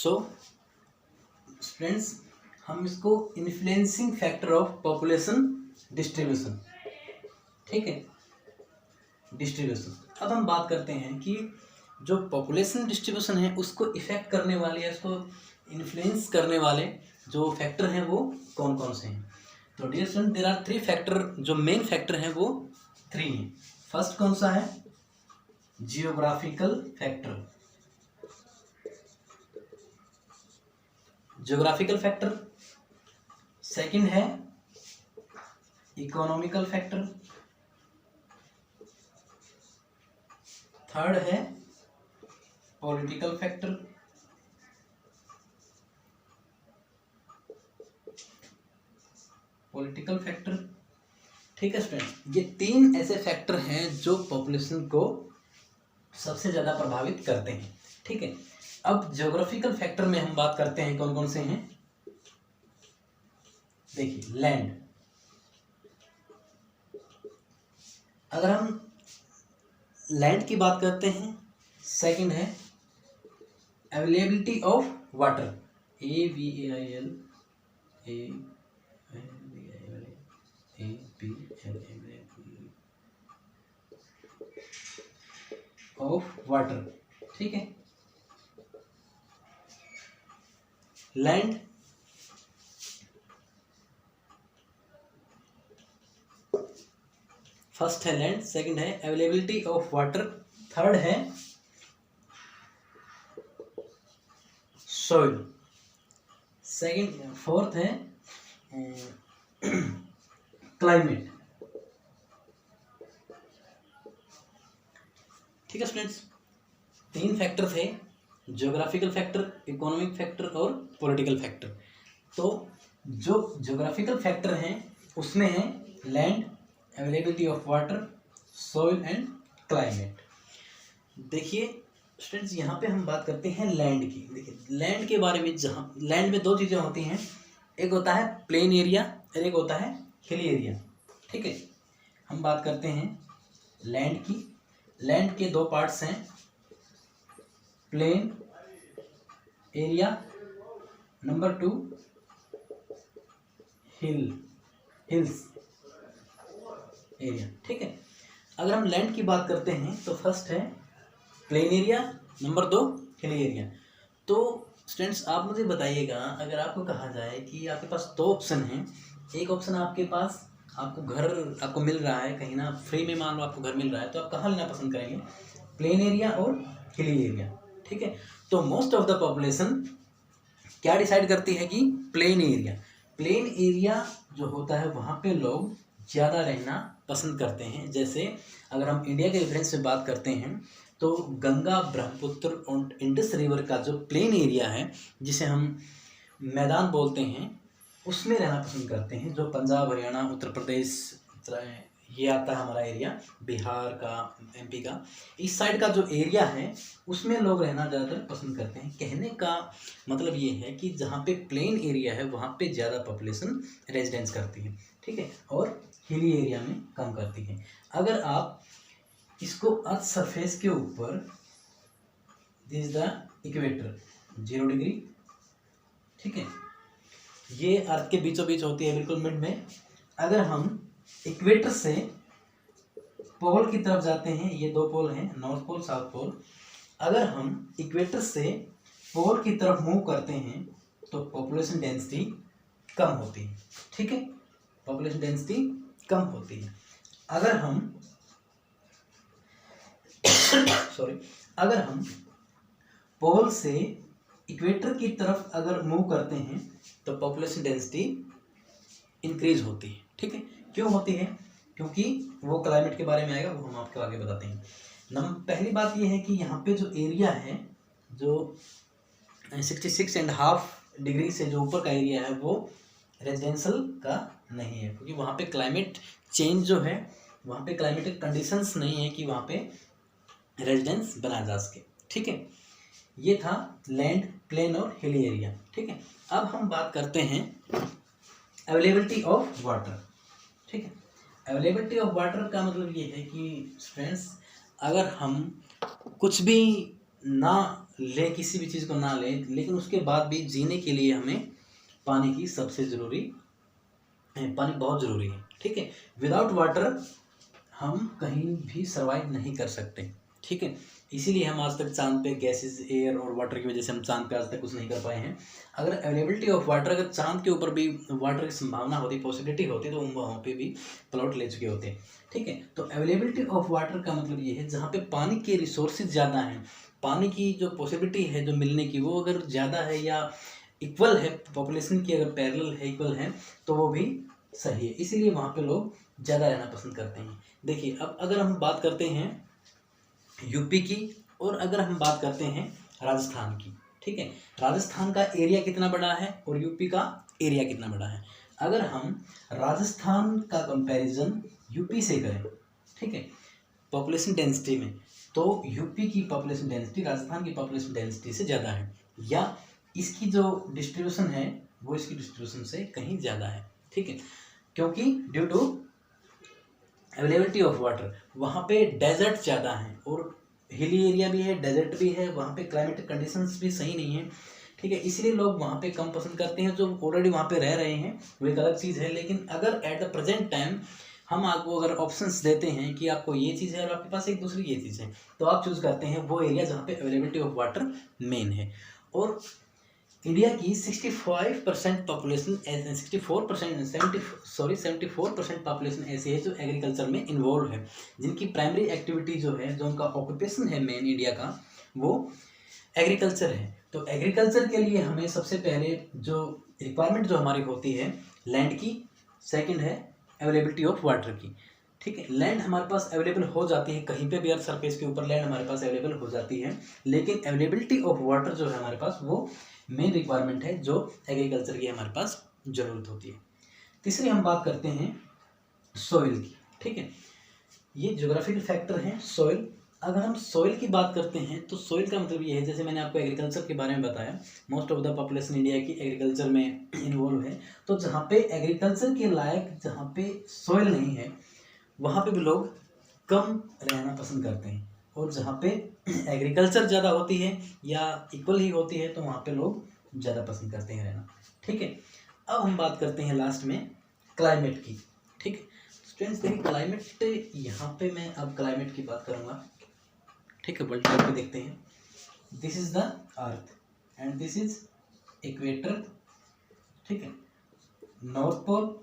So students, हम इसको influencing factor of population distribution, ठीक है, डिस्ट्रीब्यूशन। अब हम बात करते हैं कि जो पॉपुलेशन डिस्ट्रीब्यूशन है उसको इफेक्ट करने वाले या उसको इन्फ्लुएंस करने वाले जो फैक्टर हैं वो कौन कौन से हैं। तो dear student, there are 3 factor, जो मेन फैक्टर हैं वो 3 हैं। फर्स्ट कौन सा है? Geographical factor, geographical factor. Second है इकोनॉमिकल फैक्टर। थर्ड है पॉलिटिकल फैक्टर। पॉलिटिकल फैक्टर, ठीक है स्टूडेंट। ये 3 ऐसे फैक्टर हैं जो पॉपुलेशन को सबसे ज़्यादा प्रभावित करते हैं, ठीक है। अब ज्योग्राफिकल फैक्टर में हम बात करते हैं कौन कौन से हैं। देखिए, लैंड, अगर हम लैंड की बात करते हैं। सेकंड है availability of water, AVAIL of water, ठीक है, लैंड। फर्स्ट है लैंड, सेकंड है अवेलेबिलिटी ऑफ वाटर, थर्ड है सॉइल, फोर्थ है क्लाइमेट, ठीक है स्टूडेंट्स। 3 फैक्टर थे, ज्योग्राफिकल फैक्टर, इकोनॉमिक फैक्टर और पॉलिटिकल फैक्टर। तो जो ज्योग्राफिकल फैक्टर हैं उसमें है land, availability of water, soil and climate. देखिए स्टूडेंट्स, यहाँ पे हम बात करते हैं लैंड की। देखिए लैंड के बारे में, जहाँ लैंड में 2 चीज़ें होती हैं, एक होता है प्लेन एरिया और एक होता है हिली एरिया, ठीक है। हम बात करते हैं लैंड की। लैंड के 2 पार्ट्स हैं, plain area, number 2 hills area, ठीक है। अगर हम लैंड की बात करते हैं तो फर्स्ट है plain area, number 2 hilly area. तो स्टूडेंट्स, आप मुझे बताइएगा, अगर आपको कहा जाए कि आपके पास 2 ऑप्शन हैं, एक ऑप्शन आपके पास, आपको घर आपको मिल रहा है कहीं ना फ्री में, मान लो आपको घर मिल रहा है, तो आप कहाँ लेना पसंद करेंगे? प्लेन एरिया और हिली एरिया, ठीक है। तो मोस्ट ऑफ द पॉपुलेशन क्या डिसाइड करती है कि प्लेन एरिया जो होता है वहाँ पे लोग ज़्यादा रहना पसंद करते हैं। जैसे अगर हम इंडिया के रेफरेंस से बात करते हैं तो गंगा, ब्रह्मपुत्र और इंडस रिवर का जो प्लेन एरिया है, जिसे हम मैदान बोलते हैं, उसमें रहना पसंद करते हैं। जो पंजाब, हरियाणा, उत्तर प्रदेश, ये आता है हमारा एरिया, बिहार का, MP का, इस साइड का जो एरिया है उसमें लोग रहना ज़्यादातर पसंद करते हैं। कहने का मतलब ये है कि जहाँ पे प्लेन एरिया है वहाँ पे ज़्यादा पॉपुलेशन रेजिडेंस करती है, ठीक है, और हिली एरिया में कम करती है। अगर आप इसको अर्थ सरफेस के ऊपर, this is the equator, 0 degree, ठीक है, ये अर्थ के बीचों बीच होती है, बिल्कुल मिड में। अगर हम इक्वेटर से पोल की तरफ जाते हैं, ये 2 पोल हैं, नॉर्थ पोल, साउथ पोल। अगर हम इक्वेटर से पोल की तरफ मूव करते हैं तो पॉपुलेशन डेंसिटी कम होती है, ठीक है, पॉपुलेशन डेंसिटी कम होती है। अगर हम अगर हम पोल से इक्वेटर की तरफ अगर मूव करते हैं तो पॉपुलेशन डेंसिटी इंक्रीज होती है, ठीक है। क्यों होती है? क्योंकि वो क्लाइमेट के बारे में आएगा, वो हम आपको आगे बताते हैं। पहली बात ये है कि यहाँ पे जो एरिया है, जो 66.5 डिग्री से जो ऊपर का एरिया है, वो रेजिडेंशियल का नहीं है, क्योंकि वहाँ पे क्लाइमेट चेंज जो है, वहाँ पे क्लाइमेटिक कंडीशंस नहीं है कि वहाँ पे रेजिडेंस बनाया जा सके, ठीक है। ये था लैंड, प्लेन और हिली एरिया, ठीक है। अब हम बात करते हैं अवेलेबिलिटी ऑफ वाटर, ठीक है। अवेलेबिलिटी ऑफ वाटर का मतलब ये है कि फ्रेंड्स, अगर हम कुछ भी ना ले, किसी भी चीज़ को ना ले, लेकिन उसके बाद भी जीने के लिए हमें पानी की सबसे ज़रूरी है, पानी बहुत ज़रूरी है, ठीक है। विदाउट वाटर हम कहीं भी सर्वाइव नहीं कर सकते, ठीक है। इसीलिए हम आज तक चांद पे गैसेस, एयर और वाटर की वजह से हम चांद पे आज तक कुछ नहीं कर पाए हैं। अगर अवेलेबिलिटी ऑफ वाटर, अगर चांद के ऊपर भी वाटर की संभावना होती, पॉसिबिलिटी होती, तो वहाँ पे भी प्लॉट ले चुके होते, ठीक है। तो अवेलेबिलिटी ऑफ वाटर का मतलब ये है जहाँ पे पानी के रिसोर्सेज ज़्यादा हैं, पानी की जो पॉसिबिलिटी है जो मिलने की, वो अगर ज़्यादा है या इक्वल है, पॉपुलेशन की अगर पैरेलल है, इक्वल है, तो वो भी सही है। इसीलिए वहाँ पे लोग ज़्यादा रहना पसंद करते हैं। देखिए, अब अगर हम बात करते हैं यूपी की और अगर हम बात करते हैं राजस्थान की, ठीक है। राजस्थान का एरिया कितना बड़ा है और यूपी का एरिया कितना बड़ा है। अगर हम राजस्थान का कंपैरिजन यूपी से करें, ठीक है, पॉपुलेशन डेंसिटी में, तो यूपी की पॉपुलेशन डेंसिटी राजस्थान की पॉपुलेशन डेंसिटी से ज़्यादा है, या इसकी जो डिस्ट्रीब्यूशन है वो इसकी डिस्ट्रीब्यूशन से कहीं ज़्यादा है, ठीक है। क्योंकि due to availability of water, वहाँ पे डेजर्ट ज़्यादा है और हिली एरिया भी है, डेजर्ट भी है, वहाँ पे क्लाइमेटिक कंडीशंस भी सही नहीं है, ठीक है। इसलिए लोग वहाँ पे कम पसंद करते हैं। जो ऑलरेडी वहाँ पे रह रहे हैं वो एक अलग चीज़ है, लेकिन अगर एट द प्रेजेंट टाइम हम आपको अगर ऑप्शंस देते हैं कि आपको ये चीज़ है और आपके पास एक दूसरी ये चीज़ है, तो आप चूज़ करते हैं वो एरिया जहाँ पे अवेलेबिलिटी ऑफ वाटर मेन है। और इंडिया की 65% पॉपुलेशन, 74% पॉपुलेशन ऐसी है जो एग्रीकल्चर में इन्वॉल्व है, जिनकी प्राइमरी एक्टिविटी जो है, जो उनका ऑक्यूपेशन है मेन इंडिया का, वो एग्रीकल्चर है। तो एग्रीकल्चर के लिए हमें सबसे पहले जो रिक्वायरमेंट जो हमारी होती है लैंड की, सेकंड है अवेलेबिलिटी ऑफ वाटर की, ठीक है। लैंड हमारे पास अवेलेबल हो जाती है, कहीं पे भी अर्थ सरफेस के ऊपर लैंड हमारे पास अवेलेबल हो जाती है, लेकिन अवेलेबिलिटी ऑफ वाटर जो है हमारे पास, वो मेन रिक्वायरमेंट है जो एग्रीकल्चर की हमारे पास ज़रूरत होती है। तीसरी हम बात करते हैं सॉइल की, ठीक है। ये ज्योग्राफिकल फैक्टर है सॉइल। अगर हम सॉइल की बात करते हैं तो सॉइल का मतलब ये है, जैसे मैंने आपको एग्रीकल्चर के बारे में बताया, most of the population India की एग्रीकल्चर में इन्वॉल्व है। तो जहाँ पे एग्रीकल्चर के लायक जहाँ पे सॉइल नहीं है, वहाँ पे भी लोग कम रहना पसंद करते हैं, और जहाँ पे एग्रीकल्चर ज़्यादा होती है या इक्वल ही होती है, तो वहाँ पे लोग ज़्यादा पसंद करते हैं रहना, ठीक है। अब हम बात करते हैं लास्ट में क्लाइमेट की, ठीक है। स्टूडेंट्स देखिए, क्लाइमेट, यहाँ पे मैं अब क्लाइमेट की बात करूँगा, ठीक है। वर्ल्ड मैप पे देखते हैं, this is the earth and this is equator, ठीक है, नॉर्थ पोल,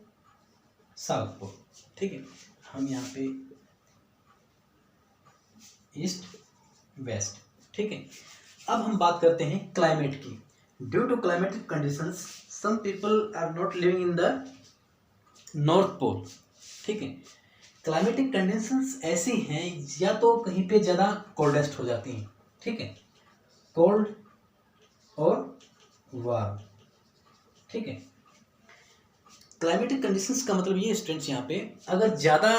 साउथ पोल, ठीक है। हम यहाँ पे ईस्ट वेस्ट, ठीक है। अब हम बात करते हैं क्लाइमेट की। Due to climatic conditions some people are not living in the north pole, ठीक है। क्लाइमेटिक कंडीशंस ऐसी हैं, या तो कहीं पे ज़्यादा कोल्डेस्ट हो जाती हैं, ठीक है, कोल्ड और वार्म, ठीक है। क्लाइमेटिक कंडीशंस का मतलब ये स्टूडेंट्स, यहाँ पे अगर ज़्यादा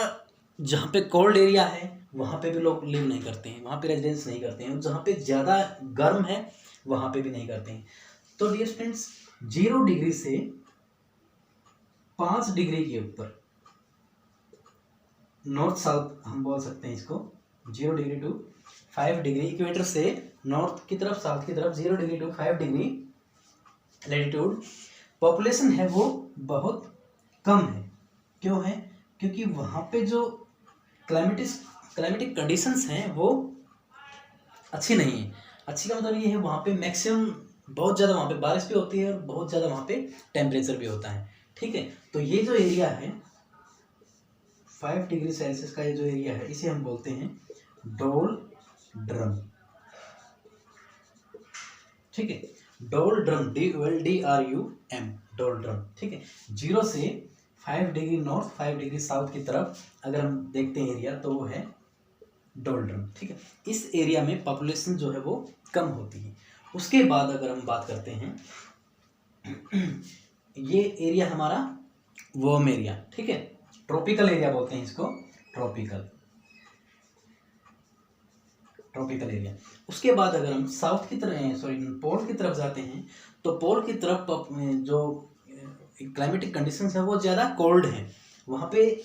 जहाँ पे कोल्ड एरिया है वहाँ पे भी लोग लिव नहीं करते हैं, वहाँ पे रेजिडेंस नहीं करते हैं, और जहाँ पे ज़्यादा गर्म है वहाँ पे भी नहीं करते हैं। तो डियर स्टूडेंट्स, 0 डिग्री से 5 डिग्री के ऊपर, नॉर्थ साउथ हम बोल सकते हैं इसको, 0 डिग्री टू 5 डिग्री, इक्वेटर से नॉर्थ की तरफ, साउथ की तरफ, 0 degree to 5 degree latitude, population है वो बहुत कम है। क्यों है? क्योंकि वहाँ पे जो क्लाइमेटिक कंडीशंस हैं वो अच्छी नहीं है। अच्छी का मतलब ये है, वहाँ पे मैक्सिमम बहुत ज़्यादा वहाँ पे बारिश भी होती है और बहुत ज़्यादा वहाँ पे टेम्परेचर भी होता है, ठीक है। तो ये जो एरिया है 5 डिग्री सेल्सियस का, ये जो एरिया है इसे हम बोलते हैं डोलड्रम, ठीक है। डोलड्रम, DOLDRUM, डोलड्रम, ठीक है। 0 से 5 डिग्री नॉर्थ, 5 डिग्री साउथ की तरफ अगर हम देखते हैं एरिया, तो वो है डोलड्रम, ठीक है। इस एरिया में पॉपुलेशन जो है वो कम होती है। उसके बाद अगर हम बात करते हैं, ये एरिया हमारा वार्म एरिया, ठीक है, ट्रॉपिकल एरिया बोलते हैं इसको, ट्रॉपिकल एरिया। उसके बाद अगर हम साउथ की तरफ, पोल की तरफ जाते हैं, तो पोल की तरफ जो क्लाइमेटिक कंडीशंस है वो ज़्यादा कोल्ड है, वहाँ पे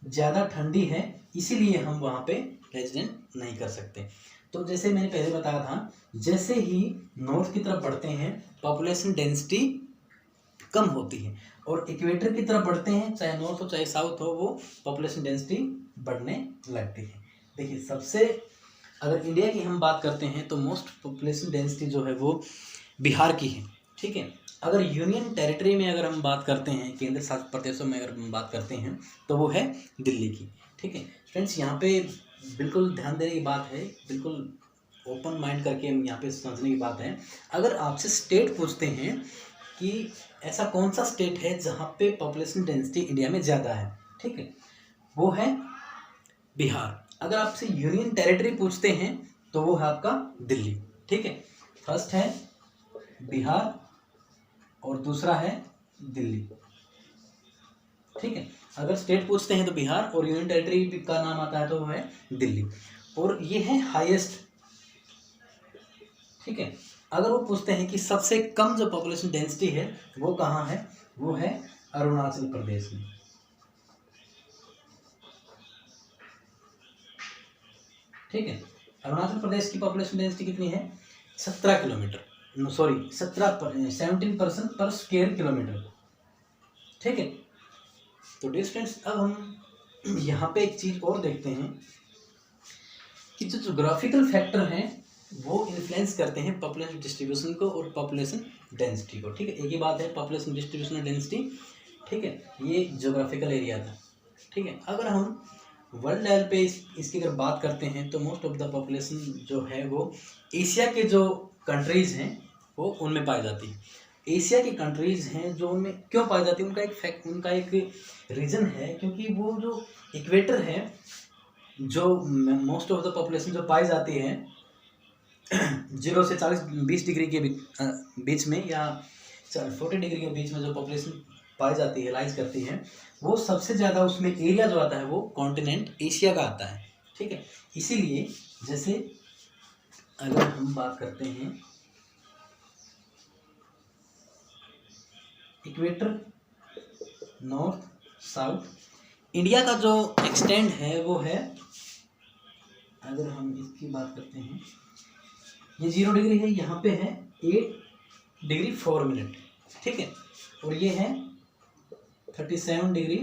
ज़्यादा ठंडी है, इसीलिए हम वहाँ पे रेजिडेंट नहीं कर सकते। तो जैसे मैंने पहले बताया था, जैसे ही नॉर्थ की तरफ बढ़ते हैं पॉपुलेशन डेंसिटी कम होती है, और इक्वेटर की तरफ बढ़ते हैं चाहे नॉर्थ हो चाहे साउथ हो, वो पॉपुलेशन डेंसिटी बढ़ने लगती है। देखिए सबसे, अगर इंडिया की हम बात करते हैं तो मोस्ट पॉपुलेशन डेंसिटी जो है वो बिहार की है, ठीक है। अगर यूनियन टेरिटरी में अगर हम बात करते हैं, केंद्र शासित प्रदेशों में अगर हम बात करते हैं, तो वो है दिल्ली की, ठीक है। फ्रेंड्स यहाँ पे बिल्कुल ध्यान देने की बात है, बिल्कुल ओपन माइंड करके हम यहाँ पे समझने की बात है। अगर आपसे स्टेट पूछते हैं कि ऐसा कौन सा स्टेट है जहाँ पे पॉपुलेशन डेंसिटी इंडिया में ज़्यादा है, ठीक है, वो है बिहार। अगर आपसे यूनियन टेरिटरी पूछते हैं तो वो है आपका दिल्ली, ठीक है। फर्स्ट है बिहार और दूसरा है दिल्ली, ठीक है। अगर स्टेट पूछते हैं तो बिहार, और यूनियन टेरिटरी का नाम आता है तो वो है दिल्ली, और ये है हाईएस्ट, ठीक है। अगर वो पूछते हैं कि सबसे कम जो पॉपुलेशन डेंसिटी है वो कहाँ है, वो है अरुणाचल प्रदेश में, ठीक है। अरुणाचल प्रदेश की पॉपुलेशन डेंसिटी कितनी है, 17 किलोमीटर, सॉरी 17% पर स्क्वायर किलोमीटर, ठीक है। तो डियर फ्रेंड्स, अब हम यहाँ पे एक चीज़ और देखते हैं कि जो जोग्राफिकल फैक्टर हैं वो इन्फ्लुएंस करते हैं पॉपुलेशन डिस्ट्रीब्यूशन को और पॉपुलेशन डेंसिटी को, ठीक है। एक ही बात है, पॉपुलेशन डिस्ट्रीब्यूशन और डेंसिटी, ठीक है, ये जोग्राफिकल एरिया था, ठीक है। अगर हम वर्ल्ड लेवल पे इसकी अगर बात करते हैं तो मोस्ट ऑफ द पॉपुलेशन जो है वो एशिया के जो कंट्रीज़ हैं वो उनमें पाई जाती है। एशिया की कंट्रीज़ हैं जो उनमें क्यों पाई जाती है, उनका एक रीज़न है, क्योंकि वो जो इक्वेटर है, जो मोस्ट ऑफ द पॉपुलेशन जो पाई जाती है 0 से 40-20 डिग्री के बीच में, या 40 डिग्री के बीच में जो पॉपुलेशन पाई जाती है, लाइज करती है, वो सबसे ज़्यादा उसमें एरिया जो आता है वो कॉन्टिनेंट एशिया का आता है, ठीक है। इसीलिए जैसे अगर हम बात करते हैं इक्वेटर, नॉर्थ साउथ, इंडिया का जो एक्सटेंड है वो है, अगर हम इसकी बात करते हैं, ये 0 डिग्री है, यहाँ पे है 8 डिग्री 4 मिनट, ठीक है, और ये है 37 डिग्री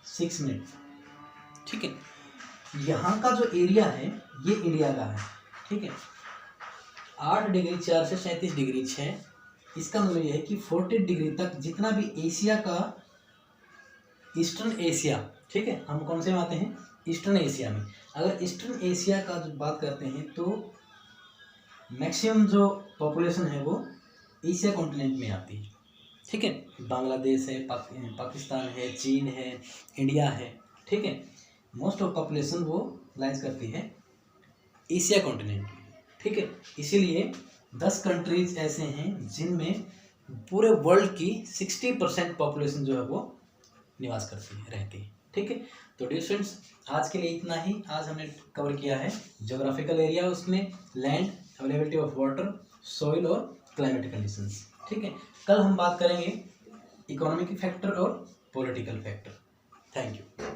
6 मिनट, ठीक है। यहाँ का जो एरिया है ये इंडिया का है, ठीक है। 8 डिग्री 4 से 37 डिग्री 6, इसका मतलब यह है कि 40 डिग्री तक जितना भी एशिया का, ईस्टर्न एशिया, ठीक है, हम कौन से में आते हैं, ईस्टर्न एशिया में। अगर ईस्टर्न एशिया का जो बात करते हैं तो मैक्सिमम जो पॉपुलेशन है वो एशिया कॉन्टिनेंट में आती है, ठीक है। बांग्लादेश है, पाकिस्तान है, चीन है, इंडिया है, ठीक है। मोस्ट ऑफ पॉपुलेशन वो लाइज करती है एशिया कॉन्टिनेंट में, ठीक है। इसीलिए 10 कंट्रीज ऐसे हैं जिनमें पूरे वर्ल्ड की 60% पॉपुलेशन जो है वो निवास करती है, रहती है, ठीक है। तो डियर फ्रेंड्स, आज के लिए इतना ही। आज हमने कवर किया है ज्योग्राफिकल एरिया, उसमें land, availability of water, soil और क्लाइमेटिक कंडीशंस, ठीक है। कल हम बात करेंगे इकोनॉमिक फैक्टर और पॉलिटिकल फैक्टर। Thank you.